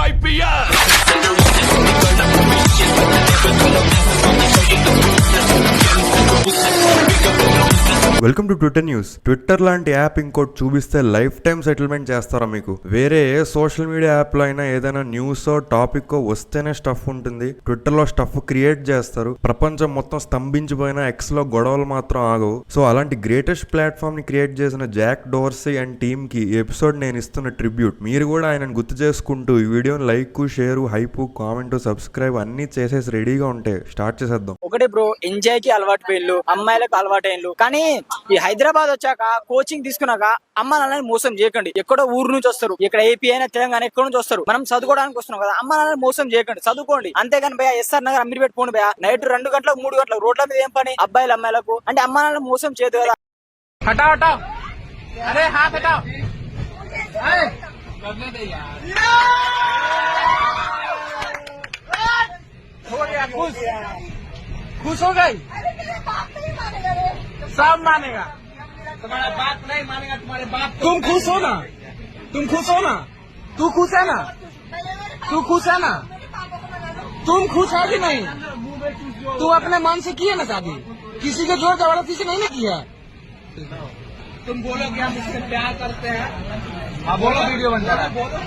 IPL. Welcome to Twitter news. Twitter లాంటి app ఇంకోటి చూపిస్తే లైఫ్ టైం సెటిల్మెంట్ చేస్తారా మీకు? వేరే ఏ సోషల్ మీడియా యాప్ లో అయినా ఏదైనా న్యూస్ టాపిక్ వస్తేనే స్టఫ్ ఉంటుంది. ట్విట్టర్ లో స్టఫ్ క్రియేట్ చేస్తారు. ప్రపంచం మొత్తం స్తంభించిపోయిన ఎక్స్ లో గొడవలు మాత్రం ఆగవు. సో అలాంటి గ్రేటెస్ట్ ప్లాట్ఫామ్ ని క్రియేట్ చేసిన జాక్ డోర్సీ అండ్ టీమ్ కి ఈ ఎపిసోడ్ నేను ఇస్తున్న ట్రిబ్యూట్. మీరు కూడా ఆయనను గుర్తు చేసుకుంటూ ఈ వీడియోని like, share, hype, comment, subscribe అన్ని చేసేసి రెడీగా ఉంటే స్టార్ట్ చేసేద్దాం. ఒకటి బ్రో, ఎంజాయ్ కి అలవాటు పోయిన్లు, అమ్మాయిలకు అలవాటు అయిన్లు. కానీ ఈ హైదరాబాద్ వచ్చాక కోచింగ్ తీసుకున్నాక అమ్మ నాన్నని మోసం చేయకండి. ఎక్కడో ఊరు నుంచి వస్తారు, ఇక్కడ ఏపీ అయినా తెలంగాణ ఎక్కడి నుంచి వస్తారు. మనం చదువుకోవడానికి వస్తున్నాం కదా, అమ్మ నాన్నని మోసం చేయకండి, చదువుకోండి. అంతేగాని భయ SR నగర్ అమ్మిడి పెట్టుకోండి భయ. నైట్ 2 గంటలకు 3 గంటలకు రోడ్ల మీద ఏం పని అబ్బాయిలు అమ్మాయిలకు? అంటే అమ్మ నాన్నని మోసం చేయదు కదా. खुश हो गई? सब मानेगा, तुम्हारा बाप नहीं मानेगा, तुम्हारे बाप। तुम खुश हो ना? तुम खुश हो ना? तू खुश है ना? तू खुश है ना? तुम खुश है कि नहीं? तू अपने मन से किए ना शादी, किसी के जोर जबरदस्ती से नहीं ना किया। तुम बोलो कि हम इससे प्यार करते हैं। हाँ बोलो, वीडियो बन रहा है, बोलो।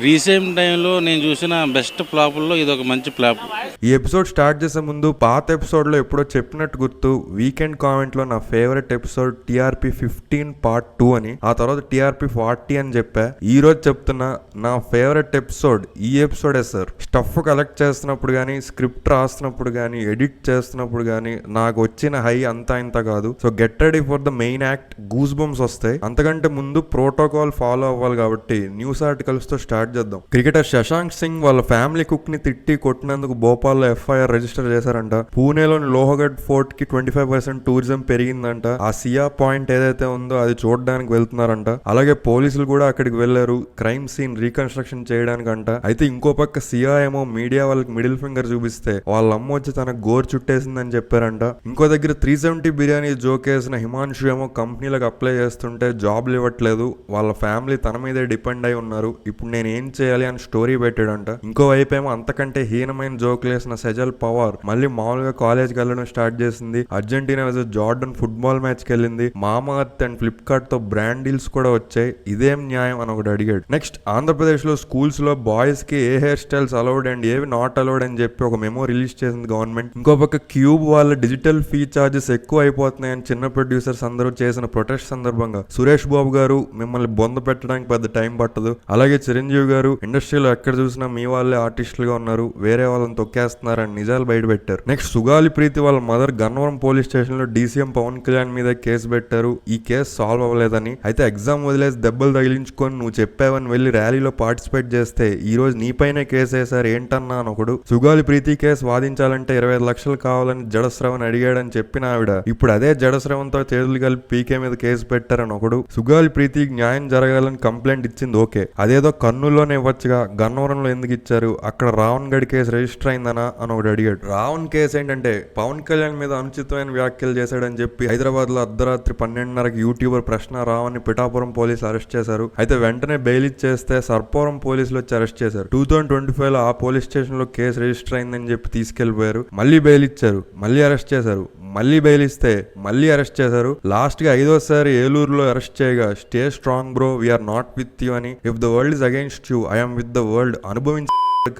రీసెంట్ టైంలో నేను చూసిన బెస్ట్ ఫ్లాపుల్లో ఇది ఒక మంచి ఫ్లాప్. ఈ ఎపిసోడ్ స్టార్ట్ చేసే ముందు పాత ఎపిసోడ్ లో ఎప్పుడో చెప్పినట్టు గుర్తు, వీకెండ్ కామెంట్ లో నా ఫేవరెట్ ఎపిసోడ్ TRP 15 పార్ట్ 2 అని, ఆ తర్వాత TRP 40 అని చెప్పా. ఈ రోజు చెప్తున్నా నా ఫేవరెట్ ఎపిసోడ్ ఈ ఎపిసోడే సార్. స్టఫ్ కలెక్ట్ చేస్తున్నప్పుడు గానీ, స్క్రిప్ట్ రాస్తున్నప్పుడు గానీ, ఎడిట్ చేస్తున్నప్పుడు గానీ నాకు వచ్చిన హై అంతా ఇంత కాదు. So get ready for the main act. Goose bumps వస్తాయి. అంతకంటే ముందు ప్రోటోకాల్ ఫాలో అవ్వాలి కాబట్టి న్యూస్ ఆర్టికల్స్ తో స్టార్ట్ చేద్దాం. క్రికెటర్ శశాంక్ సింగ్ వాళ్ళ ఫ్యామిలీ కుక్ ని తిట్టి కొట్టినందుకు భోపాల్లో FIR రిజిస్టర్ చేశారంట. పూణేలోని లోహగఢ్ ఫోర్ట్ కి 25% టూరిజం పెరిగిందంట. ఆ సియా పాయింట్ ఏదైతే ఉందో అది చూడడానికి వెళ్తున్నారంట. అలాగే పోలీసులు కూడా అక్కడికి వెళ్లారు క్రైమ్ సీన్ రీకన్స్ట్రక్షన్ చేయడానికంట. అయితే ఇంకో పక్క సియా ఏమో మీడియా వాళ్ళకి మిడిల్ ఫింగర్ చూపిస్తే వాళ్ళ అమ్మ వచ్చి తన గోర్ చుట్టేసిందని చెప్పారంట. ఇంకో దగ్గర 370 బిర్యానీ జోకేసిన హిమాన్షు ఏమో కంపెనీలకు అప్లై చేస్తుంటే జాబ్లు ఇవ్వట్లేదు, వాళ్ళ ఫ్యామిలీ తన మీదే డిపెండ్ అయి ఉన్నారు, ఇప్పుడు నేను ఏం చేయాలి అని స్టోరీ పెట్టాడంట. ఇంకోవైపు ఏమో అంతకంటే హీనమైన జోకులు వేసిన సెజల్ పవార్ మళ్ళీ మామూలుగా కాలేజ్కి వెళ్ళడం స్టార్ట్ చేసింది. Argentina versus Jordan football match కి వెళ్ళింది. మామార్త్ అండ్ ఫ్లిప్కార్ట్ తో బ్రాండ్ డీల్స్ కూడా వచ్చాయి. ఇదేం న్యాయం అని ఒకటి అడిగాడు. నెక్స్ట్ ఆంధ్రప్రదేశ్ లో స్కూల్స్ లో బాయ్స్ కి ఏ హెయిర్ స్టైల్స్ అలౌడ్ అండ్ ఏవి నాట్ అలౌడ్ అని చెప్పి ఒక మెమో రిలీజ్ చేసింది గవర్నమెంట్. ఇంకో పక్క క్యూబ్ వాళ్ళ డిజిటల్ ఫీ చార్జెస్ ఎక్కువ అయిపోతున్నాయని చిన్న ప్రొడ్యూసర్స్ అందరూ చేసిన ప్రొటెస్ట్ సందర్భంగా సురేష్ బాబు గారు మిమ్మల్ని బొంద పెట్టడానికి పెద్ద టైం పట్టదు, అలాగే చిరంజీవి గారు ఇండస్ట్రీలో ఎక్కడ చూసినా మీ వాళ్ళే ఆర్టిస్టులుగా ఉన్నారు, వేరే వాళ్ళని తొక్కేస్తున్నారని నిజాలు బయట పెట్టారు. నెక్స్ట్ సుగాలి ప్రీతి వాళ్ళ మదర్ గన్నవరం పోలీస్ స్టేషన్ లో DCM పవన్ కళ్యాణ్ మీద కేసు పెట్టారు. ఈ కేసు సాల్వ్ అవ్వలేదని. అయితే ఎగ్జామ్ వదిలేసి దెబ్బలు తగిలించుకొని నువ్వు చెప్పావని వెళ్లి ర్యాలీలో పార్టిసిపేట్ చేస్తే ఈ రోజు నీపైనే కేసు వేశారు ఏంటన్నా అని ఒకడు. సుగాలి ప్రీతి కేసు వాదించాలంటే 25 లక్షలు కావాలని జడశ్రవణ్ అడిగాడని చెప్పిన ఆవిడ ఇప్పుడు అదే జడశ్రవణ్తో చేతులు కలిపి పీకే మీద కేసు పెట్టారని ఒకడు. సుగాలి ప్రీతికి న్యాయం జరగాలని కంప్లైంట్ ఇచ్చింది ఓకే, అదేదో కర్నూలులోనే ఇవ్వచ్చుగా, గన్నవరంలో ఎందుకు ఇచ్చారు, అక్కడ రావణ్ గడి కేసు రిజిస్టర్ అయిందనా అని ఒకటి అడిగాడు. రావణ్ కేసు ఏంటంటే పవన్ కళ్యాణ్ మీద అనుచితమైన వ్యాఖ్యలు చేశాడని చెప్పి హైదరాబాద్ లో అర్ధరాత్రి 12:30కి యూట్యూబర్ ప్రశ్న రావణ్ ని పిఠాపురం పోలీసులు అరెస్ట్ చేశారు. అయితే వెంటనే బెయిల్ ఇచ్చేస్తే సర్పవరం పోలీసులు వచ్చి అరెస్ట్ చేశారు. 2025 లో ఆ పోలీస్ స్టేషన్ లో కేసు రిజిస్టర్ అయిందని చెప్పి తీసుకెళ్లిపోయారు. మళ్ళీ బెయిల్ ఇచ్చారు, మళ్ళీ అరెస్ట్ చేశారు, మళ్ళీ బెయిల్ ఇస్తే మళ్ళీ అరెస్ట్ చేశారు. లాస్ట్ గా 5వసారి ఏలూరులో అరెస్ట్ చేయగా stay strong bro, we are not with you అని, if the world is against you I'm with the world అనుభవించి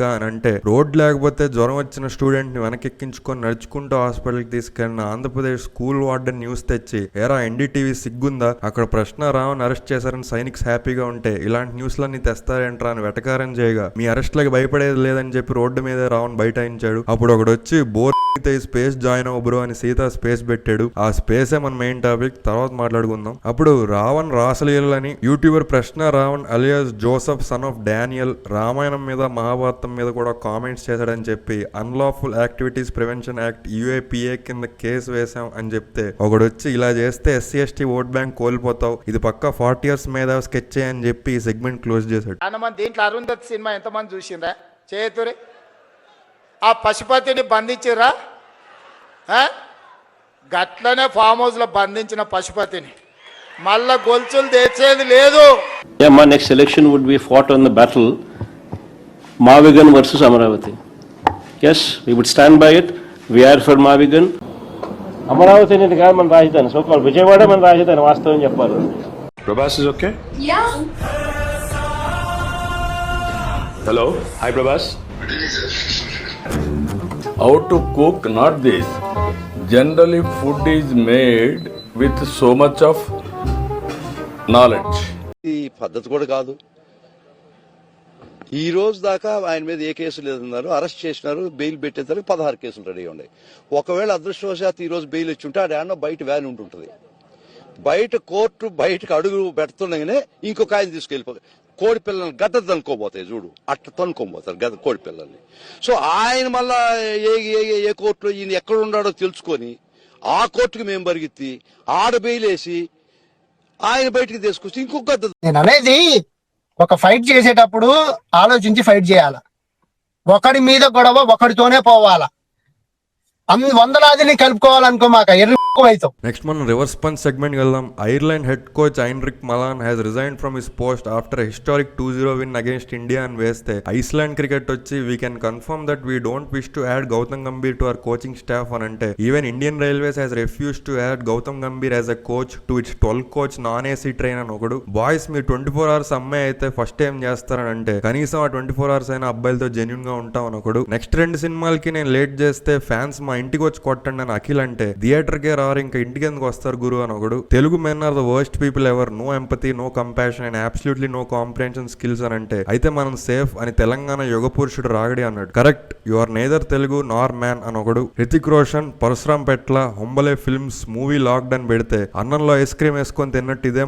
అని అంటే, రోడ్ లేకపోతే జ్వరం వచ్చిన స్టూడెంట్ ని వెనకెక్కించుకొని నడుచుకుంటూ హాస్పిటల్కి తీసుకెళ్లిన ఆంధ్రప్రదేశ్ స్కూల్ వార్డెన్ న్యూస్ తెచ్చి ఏరా NDTV సిగ్గుందా, అక్కడ ప్రశ్న రావని అరెస్ట్ చేశారని సైనిక్స్ హ్యాపీగా ఉంటే ఇలాంటి న్యూస్లన్నీ తెస్తారేంట్రా అని వెటకారం చేయగా మీ అరెస్ట్లకి భయపడేది లేదని చెప్పి రోడ్డు మీద రావణ్ బైఠాయించాడు. అప్పుడు ఒకడు వచ్చి బోర్ స్పేస్ జాయిన్ అవ్వ బ్రో అని సీతా స్పేస్ పెట్టాడు. ఆ స్పేసే మన మెయిన్ టాపిక్, తర్వాత మాట్లాడుకుందాం. అప్పుడు రావణ్ రాసలీలని యూట్యూబర్ ప్రశ్న Ravan alias Joseph son of Daniel Ramayanam మీద మహాభారతం మీద కూడా కామెంట్స్ చేశాడని చెప్పి unlawful activities prevention act UAPA కింద కేసు వేశాం అని చెప్తే ఒకడు వచ్చి ఇలా చేస్తే SC/ST ఓట్ బ్యాంక్ కోల్పోతావు, ఇది పక్క 40 years మీద స్కెచ్ అని చెప్పి ఈ సెగ్మెంట్ క్లోజ్ చేశాడు. దీంట్లో అరుంధతి సినిమా ఎంతమంది చూసిండ్రా చేతురే? ఆ పశుపతిని బంధించిరా, గట్లనే ఫామ్ హౌస్లో బంధించిన పశుపతిని మళ్ళా గొలుసులు తెచ్చేది లేదు. Yeah, my next election would be fought on the battle Mavigan versus Amaravati. Yes, we would stand by it. We are for Mavigan. Amaravati అనేది కాదు మన రాజధాని, సోకాల్ విజయవాడ మన రాజధాని, వాస్తవం చెప్పాలి. Prabhas is okay? Yeah. Hello. Hi, Prabhas. How to cook, not this. Generally, food is made with so much of knowledge. ఈ పద్ధతి కూడా కాదు. ఈ రోజు దాకా ఆయన మీద ఏ కేసు లేదన్నారు, అరెస్ట్ చేసినారు, బెయిల్ పెట్టేసరికి 16 కేసులు రెడీ ఉన్నాయి. ఒకవేళ అదృష్టవశాత్తు ఈ రోజు బెయిల్ ఇచ్చి ఉంటే ఆడేమో బయట వ్యాన్ ఉంటుంటది. బయట కోర్టు బయటకు అడుగు పెడుతుండగానే ఇంకొక ఆయన తీసుకెళ్ళిపోతాయి. కోడి పిల్లల్ని గడ్డ తనుకోబోతాయి చూడు, అట్లా తనుకోబోతారు గద కోడి పిల్లల్ని. సో ఆయన మళ్ళా ఏ కోర్టులో ఈయన ఎక్కడ ఉన్నాడో తెలుసుకొని ఆ కోర్టుకు మేము పరిగెత్తి ఆడ బెయిల్ వేసి ఆయన బయటికి తీసుకొచ్చి ఇంకొక గద్ద. నేను అనేది ఒక ఫైట్ చేసేటప్పుడు ఆలోచించి ఫైట్ చేయాల. ఒకడి మీద గొడవ ఒకడితోనే పోవాలా. వందలాదిని కలుపుకోవాలనుకో మాకు అవుతాం. నెక్స్ట్ మనం రివర్స్ పంచ్ సెగ్మెంట్ వెళ్దాం. Ireland head coach Heinrich Malan has resign from his post after historic 2-0 win against India అని వేస్తే ఐస్లాండ్ క్రికెట్ వచ్చి we can confirm that we don't wish to add Gautam Gambhir to our coaching staff అని అంటే even Indian Railways has refuse to add Gautam Gambhir as a coach to its 12 coach non AC train అని ఒకడు. Boys మీరు 24 hours అమ్మాయి అయితే first time చేస్తారని అంటే కనీసం ఆ 24 hours అయినా అబ్బాయిలతో జెన్యున్ గా ఉంటాం అని ఒకడు. నెక్స్ట్ 2 సినిమాలకి నేను లేట్ చేస్తే ఫ్యాన్స్ మా ఇంటికి వచ్చి కొట్టండి అని అఖిల్ అంటే థియేటర్ కే రారు ఇంకా ఇంటికి ఎందుకు వస్తారు గురు అని ఒకడు. Telugu men are the worst people ever, no empathy, no compassion and absolutely no comprehension skills అని అంటే అయితే మనం సేఫ్ అని తెలంగాణ యుగ పురుషుడు రాగడి అన్నాడు. Correct, you are neither Telugu nor man అని ఒకడు. హృతిక్ రోషన్ పరశురాం పెట్ల హొంబలే ఫిల్మ్స్ మూవీ లాక్డ్ అని పెడితే అన్నంలో ఐస్ క్రీమ్ వేసుకొని తిన్నట్టు ఇదే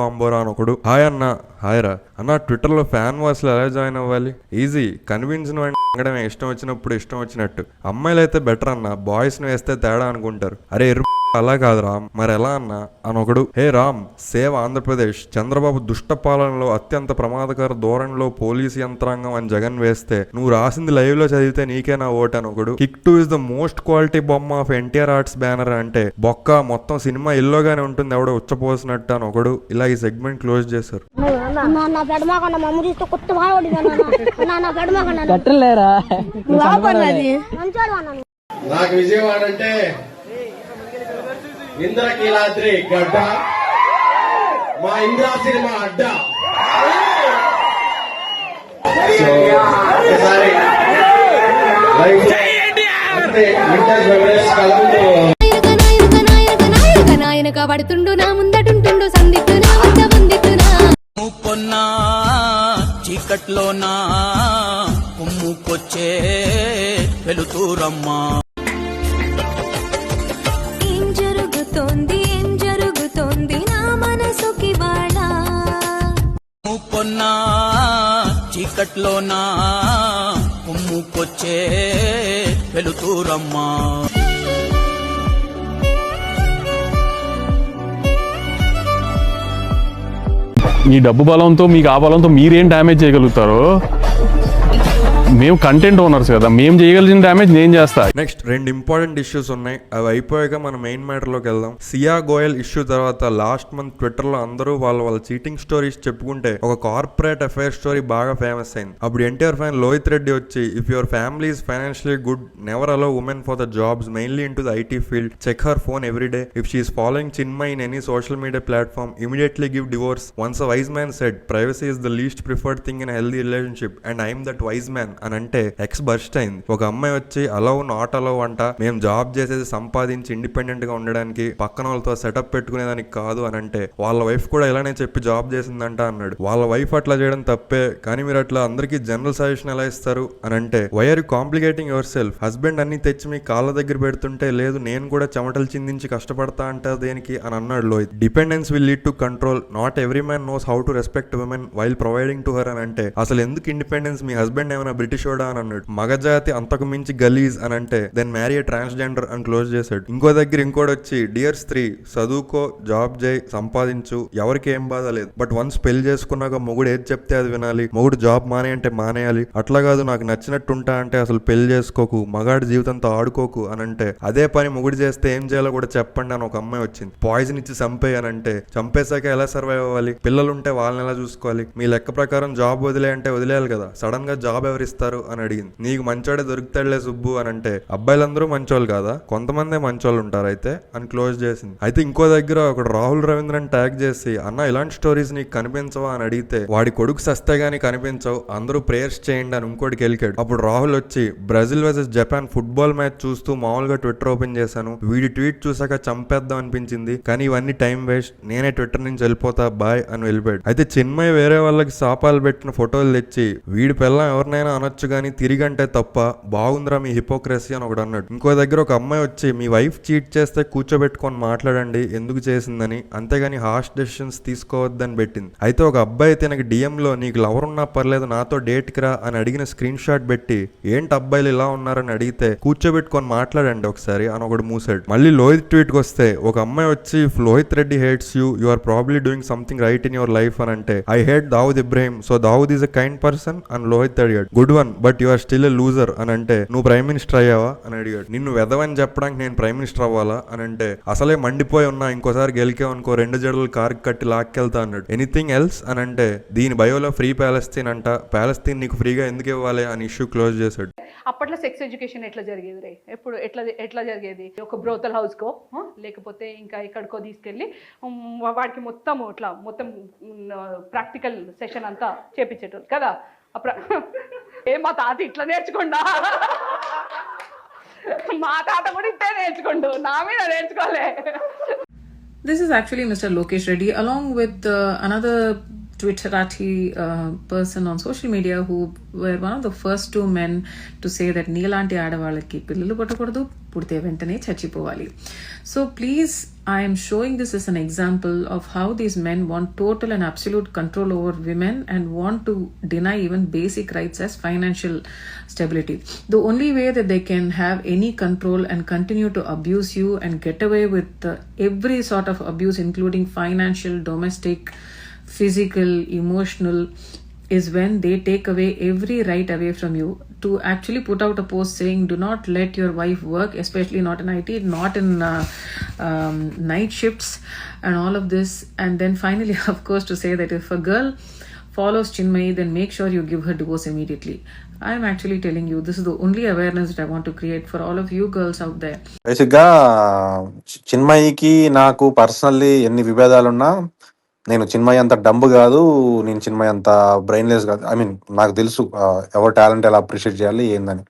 అంబోరా అని ఒకడు. హాయ్ అన్న. హాయ్ రా అన్న. ట్విట్టర్ లో ఫ్యాన్ వాయిస్ లో ఎలా జాయిన్ అవ్వాలి? ఈజీ, కన్విన్స్ అనడమే, ఇష్టం వచ్చినప్పుడు ఇష్టం వచ్చినట్టు. అమ్మాయిలు అయితే బెటర్ అన్న, బాయ్స్ ను వేస్తే తేడా అనుకుంటారు. అరే అలా కాదు రామ్, మరి ఎలా అన్నా అని ఒకడు. హే రామ్, సేవ్ ఆంధ్రప్రదేశ్, చంద్రబాబు దుష్ట పాలనలో అత్యంత ప్రమాదకర ధోరణిలో పోలీసు యంత్రాంగం అని జగన్ వేస్తే నువ్వు రాసింది లైవ్ లో చదివితే నీకే నా ఓటు అని ఒకడు. Kick 2 is the most quality బొమ్మ ఆఫ్ ఎన్టీఆర్ ఆర్ట్స్ బ్యానర్ అంటే బొక్క మొత్తం సినిమా ఎల్లోగానే ఉంటుంది ఎవడో ఉచ్చపోసినట్టు అని ఒకడు. ఇలా ఈ సెగ్మెంట్ క్లోజ్ చేశారు. నాకు విజయవాడ అంటే ఇంద్రకీలాద్రి గడ్డ, మా ఇంద్రా సినిమా అడ్డ. పడుతుండు నా ముందటుంటుండు సందిట్టు నా వద్ద వందిట్టునా కొన్నా చీకట్లోనా కుమ్ముకొచ్చే వెలుతురమ్మా. ఏం జరుగుతోంది నా మనసుకి వాళ్ళ కొన్నా చీకట్లోనా కుమ్ముకొచ్చే వెలుతురమ్మా. మీ డబ్బు బలంతో మీకు ఆ బలంతో మీరేం డ్యామేజ్ చేయగలుగుతారో మేము కంటెంట్ ఓనర్స్ కదా, మేము చేయగలిగిన డ్యామేజ్ నేను చేస్తా. నెక్స్ట్ 2 ఇంపార్టెంట్ ఇష్యూస్ ఉన్నాయి, అవి అయిపోయాక మనం మెయిన్ మ్యాటర్ లోకి వెళ్దాం. సియా గోయల్ ఇష్యూ తర్వాత లాస్ట్ మంత్ ట్విట్టర్ లో అందరూ వాళ్ళ చీటింగ్ స్టోరీస్ చెప్పుకుంటే ఒక కార్పొరేట్ అఫైర్ స్టోరీ బాగా ఫేమస్ అయింది. అప్పుడు ఎన్టీఆర్ ఫ్యాన్ లోహిత్ రెడ్డి వచ్చి if your family is financially good never allow women for the jobs mainly into the IT field, check her phone every day, if she is following Chinmayi in any social media platform immediately give divorce. Once a wise man said privacy is the least preferred thing in healthy relationship and I'm that wise man అని అంటే X burst అయింది. ఒక అమ్మాయి వచ్చి allow not allow అంట, మేము job చేసేది సంపాదించి ఇండిపెండెంట్ గా ఉండడానికి, పక్కన వాళ్ళతో సెటప్ పెట్టుకునేదానికి కాదు అని అంటే వాళ్ళ వైఫ్ కూడా ఇలానే చెప్పి జాబ్ చేసిందంట అన్నాడు. వాళ్ళ వైఫ్ అట్లా చేయడం తప్పే, కానీ మీరు అట్లా అందరికి జనరల్ సజెషన్ ఎలా ఇస్తారు అని అంటే why are you complicating yourself? Husband అన్ని తెచ్చి మీ కాళ్ళ దగ్గర పెడుతుంటే లేదు నేను కూడా చెమటలు చిందించి కష్టపడతా అంట దేనికి అని అన్నాడు Lohith. Dependence will lead to control, not every man knows how to respect women while providing to her అని అంటే అసలు ఎందుకు ఇండిపెండెన్స్? మీ హస్బెండ్ ఏమైనా బ్రిటిష్ గలీషోడా అని అన్నాడు. మగజాతి అంతకు మించి గలీజ్ అని అంటే దెన్ మ్యారీ ట్రాన్స్జెండర్ అని క్లోజ్ చేశాడు. ఇంకో దగ్గర ఇంకోటి వచ్చి డియర్ స్త్రీ చదువుకో, జాబ్ చేయి, సంపాదించు, ఎవరికి ఏం బాధ లేదు, బట్ వన్స్ పెళ్లి చేసుకున్నాక మొగుడు ఏది చెప్తే అది వినాలి, మొగుడు జాబ్ మానే అంటే మానేయాలి, అట్లా కాదు నాకు నచ్చినట్టు ఉంటా అంటే అసలు పెళ్లి చేసుకోకు, మగాడి జీవితంతో ఆడుకోకు అని అంటే అదే పని మొగుడు చేస్తే ఏం చేయాలో కూడా చెప్పండి అని ఒక అమ్మాయి వచ్చింది. పాయిజన్ ఇచ్చి చంపేయనంటే చంపేశాక ఎలా సర్వైవ్ అవ్వాలి, పిల్లలు ఉంటే వాళ్ళని ఎలా చూసుకోవాలి, మీ లెక్క ప్రకారం జాబ్ వదిలే అంటే వదిలేయాలి కదా, సడన్ గా జాబ్ ఎవరిస్తారు అని అడిగింది. నీకు మంచోడే దొరుకుతాడులే సుబ్బు అని అంటే అబ్బాయిలందరూ మంచోళ్ళు కాదా, కొంతమందే మంచోళ్ళు ఉంటారు అయితే అని క్లోజ్ చేసింది. అయితే ఇంకో దగ్గర ఒక రాహుల్ రవీంద్రన్ ట్యాగ్ చేసి అన్న ఇలాంటి స్టోరీస్ నీకు కనిపించవా అని అడిగితే వాడి కొడుకు సస్తే గానీ కనిపించవు, అందరూ ప్రేయర్స్ చేయండి అని ఇంకోటికి వెళ్ళాడు. అప్పుడు రాహుల్ వచ్చి Brazil versus Japan football match చూస్తూ మామూలుగా ట్విట్టర్ ఓపెన్ చేశాను, వీడి ట్వీట్ చూసాక చంపేద్దాం అనిపించింది, కానీ ఇవన్నీ టైం వేస్ట్, నేనే ట్విట్టర్ నుంచి వెళ్ళిపోతా బాయ్ అని వెళ్ళిపోయాడు. అయితే చిన్మయ్ వేరే వాళ్ళకి శాపాలు పెట్టిన ఫోటోలు తెచ్చి వీడి పిల్లం ఎవరినైనా అనొచ్చు కానీ తిరిగంటే తప్ప, బాగుందిరా మీ హిపోక్రసీ అని ఒకటి అన్నాడు. ఇంకో దగ్గర ఒక అమ్మాయి వచ్చి మీ వైఫ్ చీట్ చేస్తే కూర్చోబెట్టుకొని మాట్లాడండి ఎందుకు చేసిందని, అంతేగాని హార్ష్ డెసిషన్స్ తీసుకోవద్దని పెట్టింది. అయితే ఒక అబ్బాయి అయితే నాకు DM లో నీకు లవర్ ఉన్నా పర్లేదు నాతో డేట్కి రా అని అడిగిన స్క్రీన్ షాట్ పెట్టి ఏంటి అబ్బాయిలు ఇలా ఉన్నారని అడిగితే కూర్చోబెట్టుకొని మాట్లాడండి ఒకసారి అని ఒకటి మూసాడు. మళ్ళీ లోహిత్ ట్వీట్కి వస్తే ఒక అమ్మాయి వచ్చి Lohith Reddy hates you, you are probably doing something right in your life అని అంటే I hate Dawood Ibrahim, so Dawood is a kind person అని లోహిత్ అడిగాడు. Good one but you are still a loser అని అంటే నువ్వు ప్రైమ్ మినిస్టర్ అయ్యావా అని అడిగాడు. నిన్ను వెదవని చెప్పడానికి నేను ప్రైమ్ మినిస్టర్ అవ్వాలా అని అంటే అసలే మండిపోయి ఉన్నా, ఇంకోసారి గెలికేవనుకో 2 జడలు కారుకి కట్టి లాక్కెళ్తా అన్నాడు. ఎనీథింగ్ ఎల్స్ అని అంటే దీని బయోలో ఫ్రీ ప్యాలెస్తీన్ అంట, ప్యాలెస్తీన్ నీకు ఫ్రీగా ఎందుకు ఇవ్వాలి అని ఇష్యూ క్లోజ్ చేశాడు. అప్పట్లో సెక్స్ ఎడ్యుకేషన్ ఎట్లా జరిగేది రే, ఎప్పుడు ఎట్లా జరిగేది, ఒక బ్రోతల్ హౌస్కో లేకపోతే ఇంకా ఎక్కడికో తీసుకెళ్ళి వాడికి మొత్తం ప్రాక్టికల్ సెషన్ అంతా చేపించేటోళ్ళు కదా. మా తాత ఇట్లా నేర్చుకోండా, మా తాత కూడా ఇట్టే నేర్చుకోండు, నా మీద నేర్చుకోలే. This is actually Mr. Lokesh Reddy along with another Twitterati person on social media who were one of the first 2 men to say that నీలాంటి ఆడవాళ్ళకి పిల్లలు పుట్టకూడదు, పుడితే వెంటనే చచ్చిపోవాలి. So please, I am showing this as an example of how these men want total and absolute control over women and want to deny even basic rights as financial stability. The only way that they can have any control and continue to abuse you and get away with every sort of abuse including financial, domestic, physical, emotional is when they take away every right away from you to actually put out a post saying do not let your wife work, especially not in IT, not in night shifts and all of this. And then finally of course to say that if a girl follows Chinmayi then make sure you give her divorce immediately. I am actually telling you this is the only awareness that I want to create for all of you girls out there. బేసిక్గా చిన్మయికి నాకు personally ఎన్ని విభేదాలున్నా నేను చిన్మయి అంత dumb కాదు, నేను చిన్మయి అంత brainless కాదు. I mean నాకు తెలుసు ఎవరి టాలెంట్ ఎలా అప్రిషియేట్ చేయాలి ఏందని.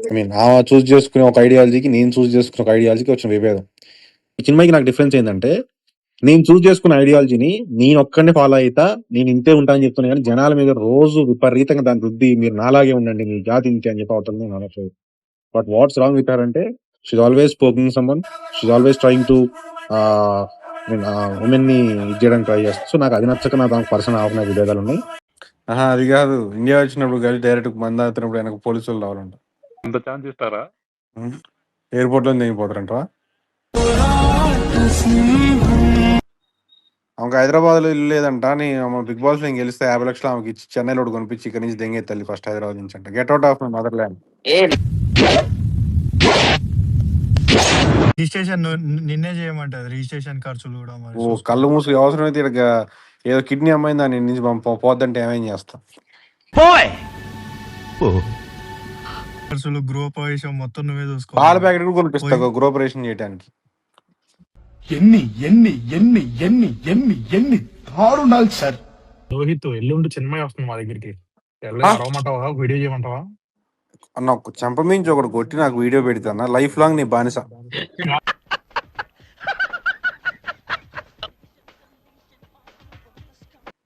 ఐ మీన్ ఆమె చూస్ చేసుకునే ఒక ఐడియాలజీకి నేను చూస్ చేసుకునే ఒక ఐడియాలజీకి వచ్చిన విభేదం. చిన్మయికి నాకు డిఫరెన్స్ ఏంటంటే నేను చూస్ చేసుకున్న ఐడియాలజీని నేను ఒక్కడిని ఫాలో అవుతా, నేను ఇంతే ఉంటానని చెప్తున్నా కానీ జనాల మీద రోజు విపరీతంగా దాని వృద్ధి మీరు నాలాగే ఉండండి, మీ జాతి ఇంతే అని చెప్పి అవుతుంది నేను అనట్లేదు. But what's wrong with her అంటే she's always poking someone, she's always trying to women ని ఇది చేయడానికి ట్రై చేస్తాను. సో నాకు అది నచ్చక నా దానికి పర్సన్ ఆఫ్ విభేదాలు ఉన్నాయి. అది కాదు, ఇండియా వచ్చినప్పుడు కలిసి డైరెక్ట్ మంది అవుతున్నప్పుడు ఆయనకు పోలీసులు రావాలంట. అంత ఛాన్స్ ఇస్తారా? ఎయిర్పోర్ట్ లో దిగిపోతారంట. ఆమెకు హైదరాబాద్ లో ఇల్లు లేదంట. బిగ్ బాస్ నేను గెలిస్తే 50 లక్షలు ఆమెకి ఇచ్చి చెన్నైలో కొనిపించి ఇక్కడ నుంచి దెంగే తల్లి ఫస్ట్ హైదరాబాద్ నుంచి అంట. Get out of my mother land. Registration నిన్నే చేయమంటది, రిజిస్ట్రేషన్ ఖర్చులు కూడా. ఓ కళ్ళు మూసుకు అవసరం అయితే ఇక్కడ ఏదో కిడ్నీ అమ్మాయింది దాని నుంచి పోద్దంటే ఏమేం చేస్తా. ఖర్చులు గృహప్రవేశం మొత్తం నువ్వే చూసుకో. పాల ప్యాకెట్ కూడా కొనిపిస్తా గృహప్రవేశం చేయడానికి. ఎన్ని దారుణాలు సార్. రోహిత్ ఎల్లుండి చిన్మయి వస్తుంది మా దగ్గరికి, వీడియో చేయమంటావా? అన్న చెంప మించి ఒకటి కొట్టి నాకు వీడియో పెడతాను, లైఫ్ లాంగ్ నీ బానిస.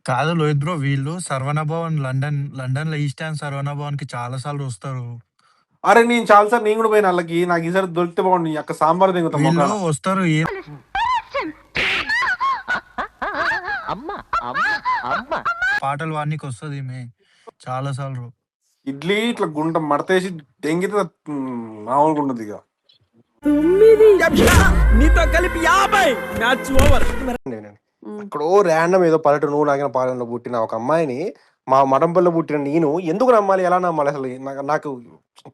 కాదు లోహిత్ బ్రో, వీళ్ళు సర్వణ భవన్ లండన్ లో ఈస్ట్ అండ్ సర్వణ భవన్ కి చాలా సార్లు వస్తారు. అరే నేను చాలా సార్ నేను కూడా పోయిన వాళ్ళకి, నాకు ఈసారి దొరికితే బాగుంది. అక్కడ సాంబార్ దిగుతాం వస్తారు. పాటలు వాడికి వస్తుంది ఈమె చాలా సార్లు. ఇడ్లీ ఇట్లా గుంట మడతేసి దెంగితే మామూలుగా ఉండదు ఇక. నీతో కలిపి 50 మ్యాచ్ ఓవర్. ఎక్కడో ర్యాండమ్ ఏదో పల్లెటూరు నువ్వు నాగిన పాలెంలో పుట్టిన ఒక అమ్మాయిని మా మడంపల్లిలో పుట్టిన నేను ఎందుకు నమ్మాలి, ఎలా నమ్మాలి అసలు? నాకు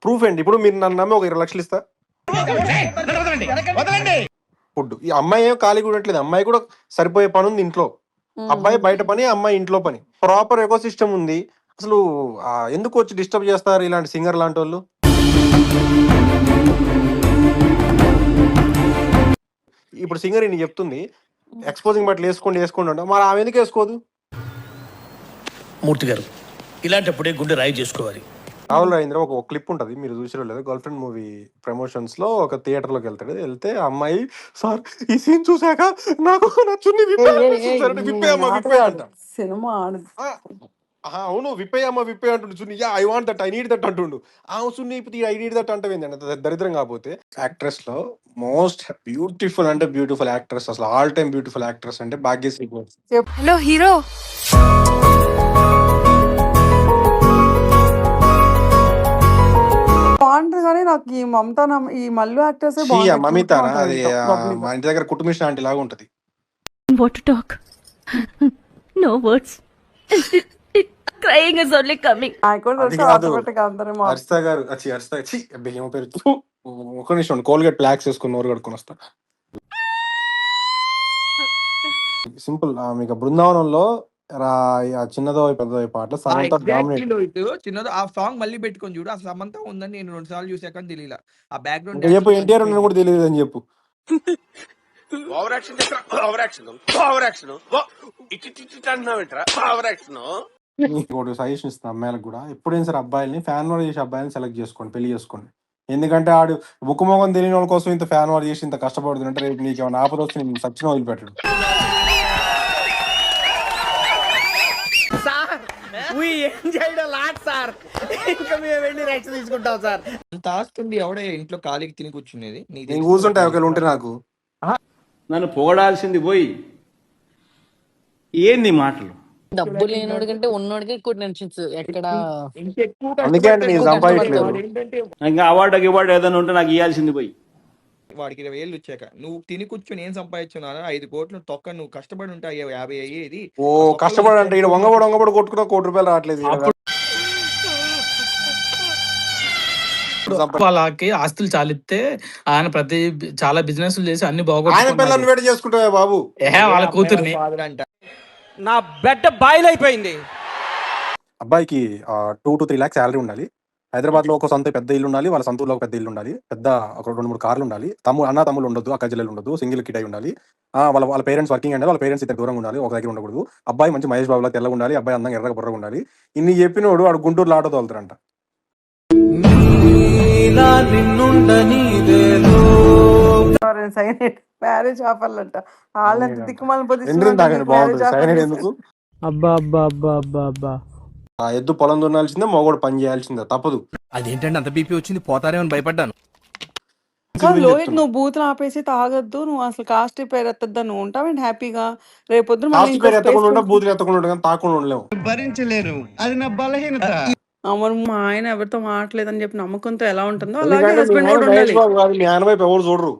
ప్రూఫ్ ఏంటి? ఇప్పుడు మీరు నన్ను నమ్మి ఒక 20 లక్షలు ఇస్తా ఫుడ్. ఈ అమ్మాయి ఏం ఖాళీ ఉండట్లేదు, అమ్మాయి కూడా సరిపోయే పని ఉంది ఇంట్లో. అబ్బాయి బయట పని, అమ్మాయి ఇంట్లో పని. ప్రాపర్ ఎకో సిస్టమ్ ఉంది. అసలు ఎందుకు వచ్చి డిస్టర్బ్ చేస్తారు ఇలాంటి సింగర్ లాంటి వాళ్ళు? ఇప్పుడు సింగర్ నేను చెప్తుంది ఎక్స్పోజింగ్ బట్టలు వేసుకోండి అంటే మరి ఆమె ఎందుకు వేసుకోదు? మూర్తి గారు ఇలాంటప్పుడే గుండె రాయి చేసుకోవాలి. రాహుల్ రవీంద్ర ఒక క్లిప్ ఉంటుంది, మీరు చూసిరో లేదు, గర్ల్ ఫ్రెండ్ మూవీ ప్రమోషన్స్ లో ఒక థియేటర్ లోకి వెళ్తే ఆ అమ్మాయి సార్ ఈ సీన్ చూసాక నాకు నా చున్ని విప్పే అంట. సినిమా అవును విప్పే అంటుండు Chunni. I want that, I need that అంటుండు. చున్ని ఐ నీడ్ దట్ అంటే దరిద్రం కాకపోతే. యాక్ట్రెస్ లో మోస్ట్ బ్యూటిఫుల్ అంటే బ్యూటిఫుల్ యాక్ట్రెస్, అసలు ఆల్ టైమ్ బ్యూటిఫుల్ యాక్ట్రెస్ అంటే భాగ్యశ్రీ. Hello hero. బాగుంటుంది కానీ నాకు ఈ మమతా ఈ మల్లు యాక్టర్స్ మమిత అది మా ఇంటి దగ్గర కుటుంబిష్ణ ఆంటీ లాగా ఉంటది. What to talk, no words, crying is only coming. Harshitha గారు ఏమో పేరు, ఒక నిమిషం కోల్గేట్ ప్లాక్స్ వేసుకుని నోరు కడుకొని వస్తా. సింపుల్. మీకు బృందావనంలో చిన్నదో పెద్దదో పాటలు చిన్నదో ఆ సాంగ్ మళ్ళీ పెట్టుకొని చూడు. ఆ సమంత ఉందని నేను 2 సార్లు చూసాక తెలియలా. ఆ బ్యాక్గ్రౌండ్ చెప్పు ఎన్టీఆర్ కూడా తెలియదు అని చెప్పు. సజెషన్ ఇస్తాను అమ్మాయిలకు కూడా, ఎప్పుడైనా సరే అబ్బాయిల్ని ఫ్యాన్ వార్ చేసే అబ్బాయిని సెలెక్ట్ చేసుకోండి, పెళ్లి చేసుకోండి. ఎందుకంటే ఆడు బుక్ మొగం తెలియని వాళ్ళ కోసం ఇంత ఫ్యాన్ వార్ చేసి ఇంత కష్టపడుతుంటే రేపు నీకు ఏమైనా ఆపద వస్తే నేను సచ్చిన వదిలిపెట్టడు. అంత ఆస్తుంది ఎవడే ఇంట్లో ఖాళీకి తిని కూర్చునేది. నేను కూర్చుంటే ఒకవేళ ఉంటే నాకు నన్ను పొగడాల్సింది పోయి ఏంది మాటలు? డబ్బు లేనోడి కంటే ఉన్నోడికి ఎక్కువ టెన్షన్స్ ఎక్కడ. అందుకే అంటే నేను సంపాదించలేదు. ఇంకా అవార్డు ఏదైనా ఉంటే నాకు ఇవ్వాల్సింది పోయి. వాడికి 20,000 వచ్చాక నువ్వు తిని కూర్చొని ఏం సంపాదించున్నా 5 కోట్లు తొక్క, నువ్వు కష్టపడి ఉంటే 50 అయ్యేది. ఓ కష్టపడి అంటే ఇక్కడ వంగబడి కొట్టుకున్నా ₹1,00,00,000 రావట్లేదు. వాళ్ళకి ఆస్తులు చాలిస్తే ఆయన చాలా బిజినెస్ చేసి అన్ని ఆయన పిల్లల్ని వేడి చేసుకుంటావా బాబు? వాళ్ళ కూతుర్ని నా బెడ్ బాయిల్ అయిపోయింది. అబ్బాయికి 2 to 3 lakhs శాలరీ ఉండాలి. హైదరాబాద్ లో ఒక సొంత పెద్ద ఇల్లు ఉండాలి, వాళ్ళ సొంతూరులో ఒక పెద్ద ఇల్లు ఉండాలి, పెద్ద ఒక 2-3 కార్లు ఉండాలి, తమ్ముళ్ళు ఉండొద్దు, అక్క చెల్లెలు ఉండొద్దు, సింగిల్ కిడ్ అయి ఉండాలి. వాళ్ళ పేరెంట్స్ వర్కింగ్ అంటే వాళ్ళ పేరెంట్స్ ఇద్దరు దూరంగా ఉండాలి, ఒక దగ్గర ఉండకూడదు. అబ్బాయి మంచి మహేష్ బాబులా తెల్లగా ఉండాలి, అబ్బాయి అందంగా ఎర్రగా బుర్రగా ఉండాలి. ఇన్ని చెప్పినోడు వాడు గుంటూరు ఆటో తోలుతారంట. మ్యారేజ్ ఆఫర్లు అంట వాళ్ళంత దిక్కుమాల ఎందుకు ఎద్దు పొలం దున్నాల్సిందే, మగోడు పని చేయాల్సిందే, తప్పదు. అదేంటంటే అంత బీపీ వచ్చింది పోతారేమని భయపడ్డాను. లోహిత్ నువ్వు బూతులు ఆపేసి తాగొద్దు, నువ్వు అసలు కాస్ట్ పేరు ఎత్తద్దా, నువ్వు ఉంటావేంటి హ్యాపీగా? రేపొద్దున బూతులు ఎత్తకుండా తాకుండా ఉండలేము, భరించలేను, అది నా బలహీనత. మరి మా ఆయన ఎవరితో మాట్లాడలేదని చెప్పి నమ్మకంతో ఎలా ఉంటుందో అలాగే హస్బెండ్ కూడా ఉండాలి. ఎవరు చూడరు.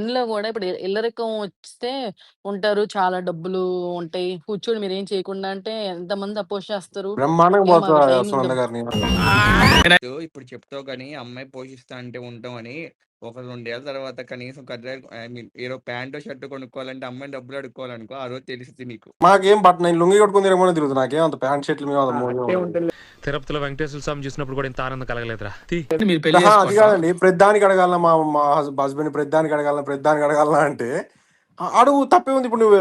ఇంట్లో కూడా ఇప్పుడు ఇల్లరికం వస్తే ఉంటారు, చాలా డబ్బులు ఉంటాయి, కూర్చొని మీరు ఏం చేయకుండా అంటే ఎంత మంది అపోజ్ చేస్తారు. ఇప్పుడు చెప్తావు కానీ అమ్మాయి పోషిస్తా అంటే ఉంటామని 1-2 ఏళ్ళ తర్వాత కనీసం ఏదో ప్యాంటు షర్ట్ కొనుక్కోవాలంటే అమ్మాయి డబ్బులు అడుక్కోవాలనుకో, ఆ రోజు తెలిసింది నీకు. మాకేం బట్ నేను లుంగి కట్టుకుని తిరుగుతుంది, నాకేం అంత ప్యాంట్ షర్ట్లు తిరుపతిలో వెంకటేశ్వర స్వామి చూసినప్పుడు కూడా ఇంత ఆనందం కలగలేదురా. అది కాదండి, ప్రతిదానికి అడగాల మా హస్బెండ్ ప్రతిదానికి అడగాల అంటే అడుగు తప్పే ఉంది. ఇప్పుడు నువ్వు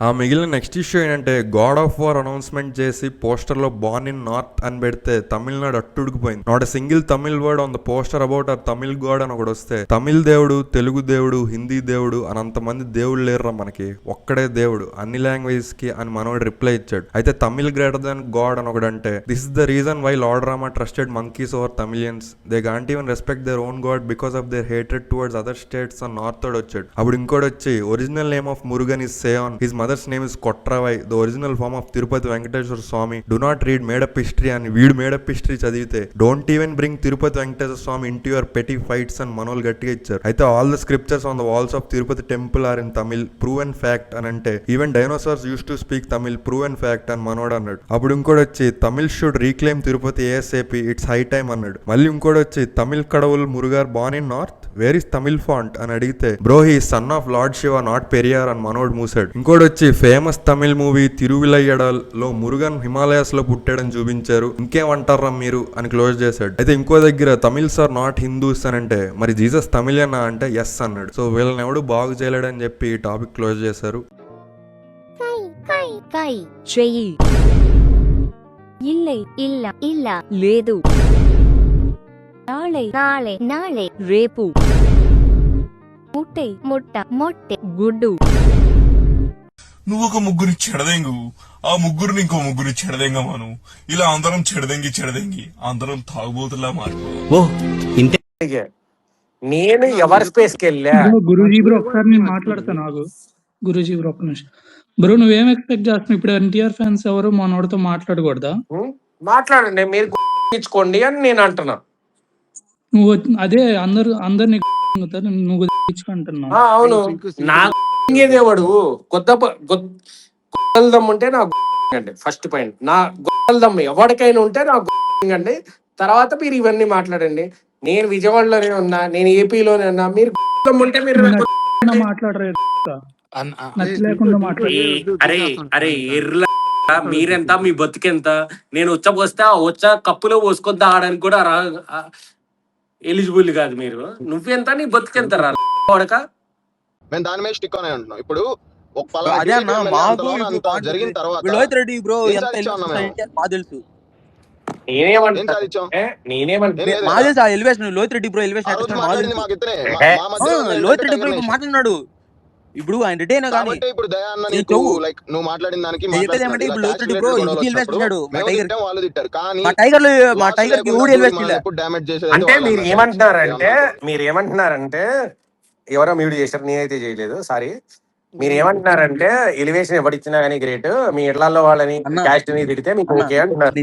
ఆ మిగిలిన నెక్స్ట్ ఇష్యూ ఏంటంటే గాడ్ ఆఫ్ వార్ అనౌన్స్మెంట్ చేసి పోస్టర్ లో బార్న్ ఇన్ నార్త్ అని పెడితే తమిళనాడు అట్టుడికిపోయింది. Not a single Tamil word on the poster about our Tamil god అని ఒకటి వస్తే తమిళ్ దేవుడు, తెలుగు దేవుడు, హిందీ దేవుడు అని అంతమంది దేవుడు లేరురా మనకి, ఒక్కడే దేవుడు అన్ని లాంగ్వేజెస్ కి అని మనోడు రిప్లై ఇచ్చాడు. అయితే తమిళ్ గ్రేటర్ దెన్ గాడ్ అని ఒకటి అంటే this is the reason why Lord Rama trusted monkeys over Tamilians. They can't even respect their own god because of their hatred towards other states అని నార్త్ వచ్చాడు. అప్పుడు ఇంకోటి వచ్చి original name of Murugan is Sevan, his mother's name is Kotravai, the original form of Tirupati Venkateswara Swami, do not read made up history అని వీడు made up history చదివితే don't even bring Tirupati Venkateswara Swami into your petty fights అని మనోళ్ళు గట్టిగా ఇచ్చారు. అయితే all the scriptures on the walls of Tirupati temple are in Tamil, prove and fact అని అంటే even dinosaurs use to speak Tamil, prove and fact అని మనోడు అన్నాడు. అప్పుడు ఇంకోటి వచ్చి Tamil should reclaim Tirupati ASAP, it's high time అన్నాడు. మళ్ళీ ఇంకోటి వచ్చి Tamil kadavul Murugar born in north, where is Tamil font అని అడిగితే bro he son of Lord Shiva not Periyar అని మనోడు మూసాడు. ఇంకోటి వచ్చి ఫేమస్ తమిళ్ మూవీ తిరువిలయ్యడలో మురుగన్ హిమాలయాస్ లో పుట్టాడని చూపించారు, ఇంకేమంటారా మీరు అని క్లోజ్ చేశాడు. అయితే ఇంకో దగ్గర తమిళ్స్ ఆర్ నాట్ హిందూస్ అని అంటే మరి జీసస్ తమిళనా అంటే ఎస్ అన్నాడు. సో వీళ్ళని ఎవడు బాగు చేయలేడని చెప్పి ఈ టాపిక్ క్లోజ్ చేశారు. చెయ్యి ఇల్లై ఇల్ల ఇల్ల లేదు, నాళై నాళై నాళై రేపు, ముట్టై ముట్ట మొట్టె గుడ్డు. నువ్వు ఒక ముగ్గురు చెడదెంగు, ఆ ముగ్గురిని ఇంకో ముగ్గురు చెడదెంగమాను, ఇలా అందరం చెడదెంగి అందరం తాగుబోతులా మారిపో. నేను ఎవరి స్పేస్ కి వెళ్ళా? గురూజీ బ్రో ఒకసారి నేను మాట్లాడతాను నాకు. గురూజీ బ్రో ఒక్క నిమిషం బ్రో, నువ్వేం ఎక్స్పెక్ట్ చేస్తున్నావు? ఇప్పుడు ఎన్టీఆర్ ఫ్యాన్స్ ఎవరు మనోడితో మాట్లాడకూడదా? మాట్లాడండి, మీరు ఇచ్చుకోండి అని నేను అంటున్నా. నువ్వు అదే అందరిని నువ్వు ఇచ్చుకుంటున్నావు. అవును, నాకు వాడు గొద్దం ఉంటే నాకు అంటే ఫస్ట్ పాయింట్, నా గొద్దం ఎవరికైనా ఉంటే నాకు అంటే తర్వాత మీరు ఇవన్నీ మాట్లాడండి. నేను విజయవాడలోనే ఉన్నా, నేను ఏపీలోనే ఉన్నా, మీరు ఉంటే మీరు మాట్లాడరు. అరే ఎర్ర మీరెంత, మీ బతుకెంత? నేను వచ్చా కప్పులో పోసుకొని తాగడానికి కూడా ఎలిజిబుల్ కాదు మీరు. నువ్వెంత, నీ బతుకెంత రా వాడక? మేము దాని మీద స్టిక్ అనే ఉంటున్నాం. ఇప్పుడు ఒక జరిగిన తర్వాత తెలుసు మాట్లాడినాడు. ఇప్పుడు ఆయన రిటైన్ ఇప్పుడు లైక్ నువ్వు మాట్లాడిన దానికి వాళ్ళు తిట్టారు, కానీ డ్యామేజ్ చేసేది. అంటే మీరేమంటున్నారంటే ఎవరో మ్యూట్ చేశారు, నేనైతే చేయలేదు, సారీ. మీరేమంటున్నారంటే ఎలివేషన్ ఎవరిచ్చినా కానీ గ్రేట్, మీ ఇళ్లలో వాళ్ళని క్యాస్ట్ ని తిడితే మీకు ఓకే అంటున్నారు.